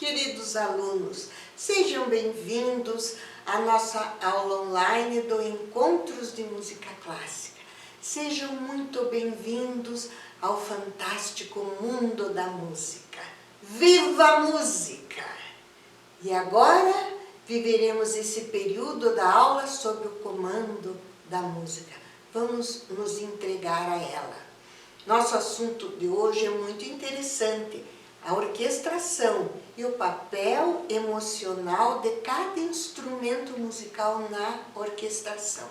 Queridos alunos, sejam bem-vindos à nossa aula online do Encontros de Música Clássica. Sejam muito bem-vindos ao fantástico mundo da música. Viva a música! E agora viveremos esse período da aula sob o comando da música. Vamos nos entregar a ela. Nosso assunto de hoje é muito interessante. A orquestração e o papel emocional de cada instrumento musical na orquestração.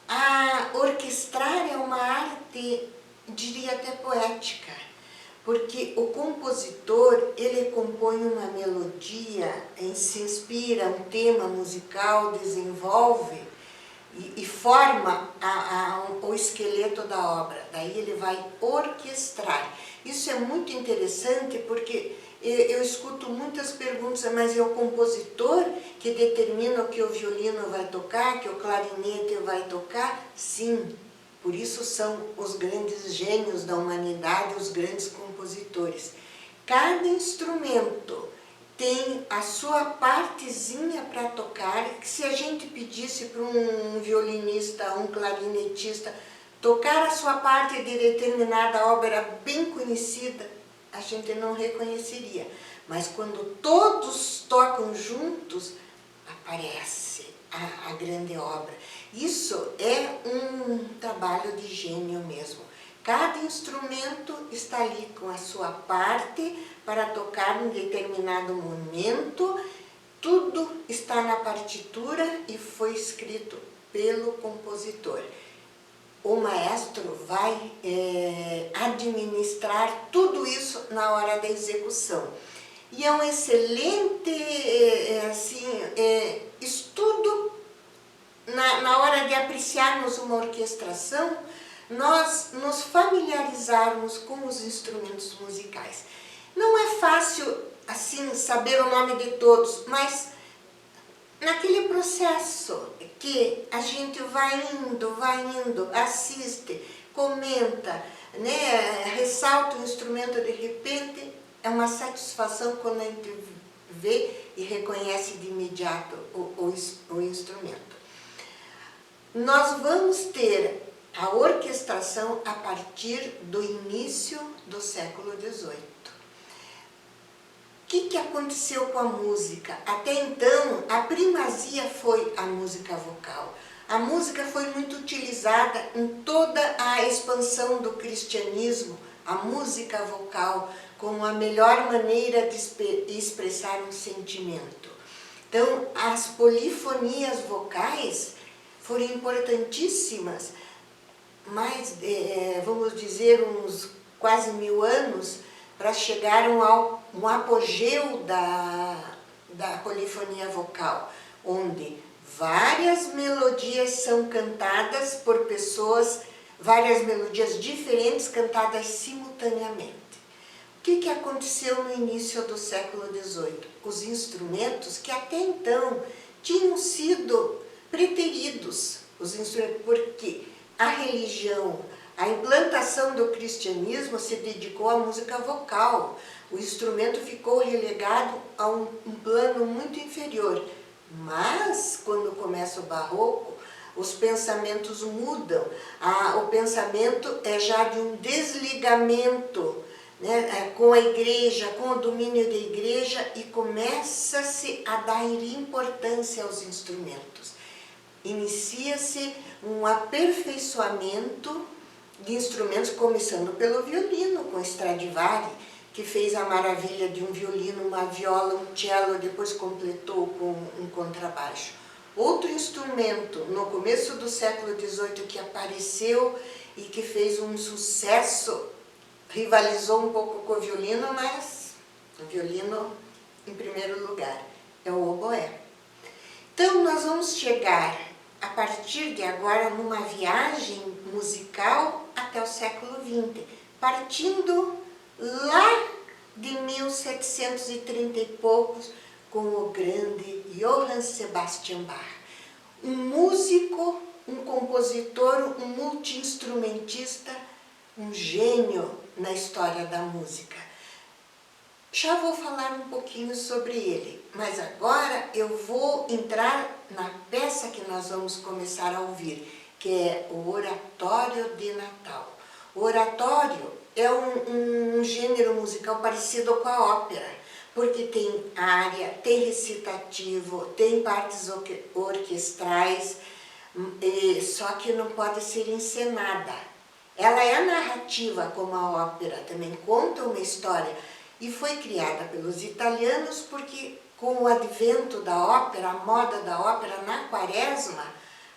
A orquestrar é uma arte, diria até poética, porque o compositor, ele compõe uma melodia, se inspira um tema musical, desenvolve e forma o esqueleto da obra. Daí ele vai orquestrar. Isso é muito interessante porque eu escuto muitas perguntas, mas é o compositor que determina o que o violino vai tocar, que o clarinete vai tocar? Sim, por isso são os grandes gênios da humanidade, os grandes compositores. Cada instrumento tem a sua partezinha para tocar, que se a gente pedisse para um violinista, um clarinetista, tocar a sua parte de determinada obra bem conhecida, a gente não reconheceria. Mas quando todos tocam juntos, aparece a grande obra. Isso é um trabalho de gênio mesmo. Cada instrumento está ali com a sua parte para tocar em determinado momento. Tudo está na partitura e foi escrito pelo compositor. O maestro vai administrar tudo isso na hora da execução. E é um excelente estudo na hora de apreciarmos uma orquestração, nós nos familiarizarmos com os instrumentos musicais. Não é fácil, assim, saber o nome de todos, mas naquele processo que a gente vai indo, assiste, comenta, né, ressalta o instrumento de repente, é uma satisfação quando a gente vê e reconhece de imediato o instrumento. Nós vamos ter a orquestração a partir do início do século XVIII. O que aconteceu com a música? Até então, a primazia foi a música vocal. A música foi muito utilizada em toda a expansão do cristianismo, a música vocal, como a melhor maneira de expressar um sentimento. Então, as polifonias vocais foram importantíssimas, mais, vamos dizer, uns quase 1000 anos, para chegar a um apogeu da polifonia vocal, onde várias melodias são cantadas por pessoas, várias melodias diferentes cantadas simultaneamente. O que aconteceu no início do século XVIII? Os instrumentos que até então tinham sido preteridos, os instrumentos, porque a religião, a implantação do cristianismo se dedicou à música vocal. O instrumento ficou relegado a um plano muito inferior. Mas, quando começa o barroco, os pensamentos mudam. O pensamento é já de um desligamento, né, com a igreja, com o domínio da igreja, e começa-se a dar importância aos instrumentos. Inicia-se um aperfeiçoamento de instrumentos, começando pelo violino, com Stradivari, que fez a maravilha de um violino, uma viola, um cello, depois completou com um contrabaixo. Outro instrumento, no começo do século XVIII, que apareceu e que fez um sucesso, rivalizou um pouco com o violino, mas o violino em primeiro lugar, é o oboé. Então, nós vamos chegar, a partir de agora, numa viagem musical até o século XX, partindo lá de 1730 e poucos, com o grande Johann Sebastian Bach. Um músico, um compositor, um multi-instrumentista, um gênio na história da música. Já vou falar um pouquinho sobre ele, mas agora eu vou entrar na peça que nós vamos começar a ouvir, que é o Oratório de Natal. O oratório é um gênero musical parecido com a ópera, porque tem área, tem recitativo, tem partes orquestrais, só que não pode ser encenada. Ela é narrativa como a ópera, também conta uma história, e foi criada pelos italianos porque com o advento da ópera, a moda da ópera na quaresma,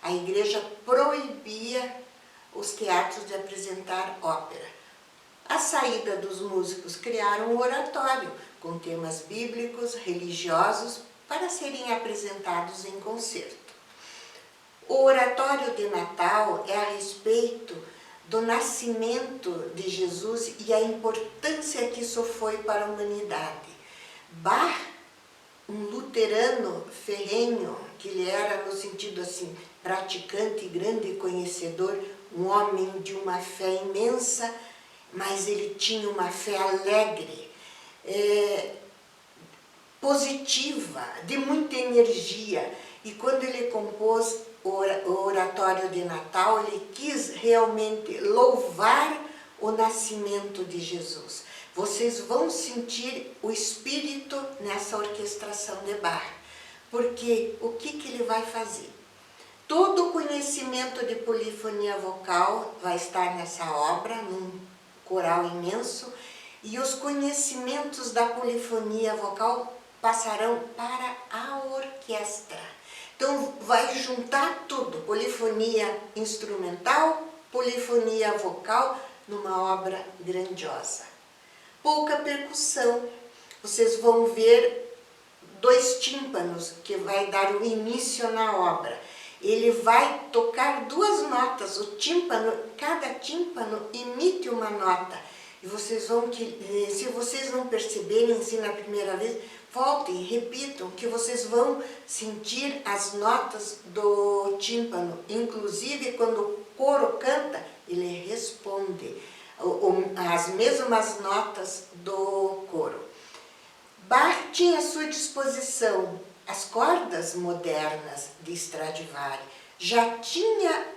a igreja proibia os teatros de apresentar ópera. A saída dos músicos criaram um oratório com temas bíblicos, religiosos, para serem apresentados em concerto. O Oratório de Natal é a respeito do nascimento de Jesus e a importância que isso foi para a humanidade. Bach, um luterano ferrenho, que ele era no sentido assim, praticante, grande conhecedor, um homem de uma fé imensa, mas ele tinha uma fé alegre, positiva, de muita energia. E quando ele compôs o Oratório de Natal, ele quis realmente louvar o nascimento de Jesus. Vocês vão sentir o Espírito nessa orquestração de Bach, porque o que ele vai fazer? Todo o conhecimento de polifonia vocal vai estar nessa obra, num coral imenso, e os conhecimentos da polifonia vocal passarão para a orquestra. Então vai juntar tudo, polifonia instrumental, polifonia vocal, numa obra grandiosa. Pouca percussão, vocês vão ver 2 tímpanos que vai dar o início na obra. Ele vai tocar 2 notas, o tímpano, cada tímpano emite uma nota. E vocês vão, se vocês não perceberem assim na primeira vez, voltem, repitam, que vocês vão sentir as notas do tímpano. Inclusive, quando o coro canta, ele responde as mesmas notas do coro. Bach tinha à sua disposição as cordas modernas de Stradivari, já tinha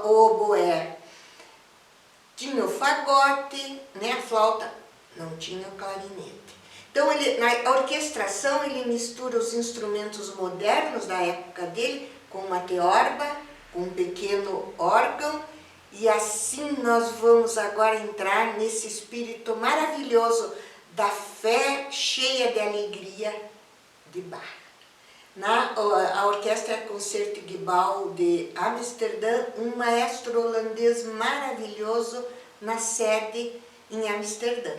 o oboé, tinha o fagote, né, a flauta, não tinha o clarinete. Então, na orquestração, ele mistura os instrumentos modernos da época dele com uma teorba, com um pequeno órgão, e assim nós vamos agora entrar nesse espírito maravilhoso da fé cheia de alegria de Bach. A orquestra é Concertgebouw de Amsterdã, um maestro holandês maravilhoso na sede em Amsterdã.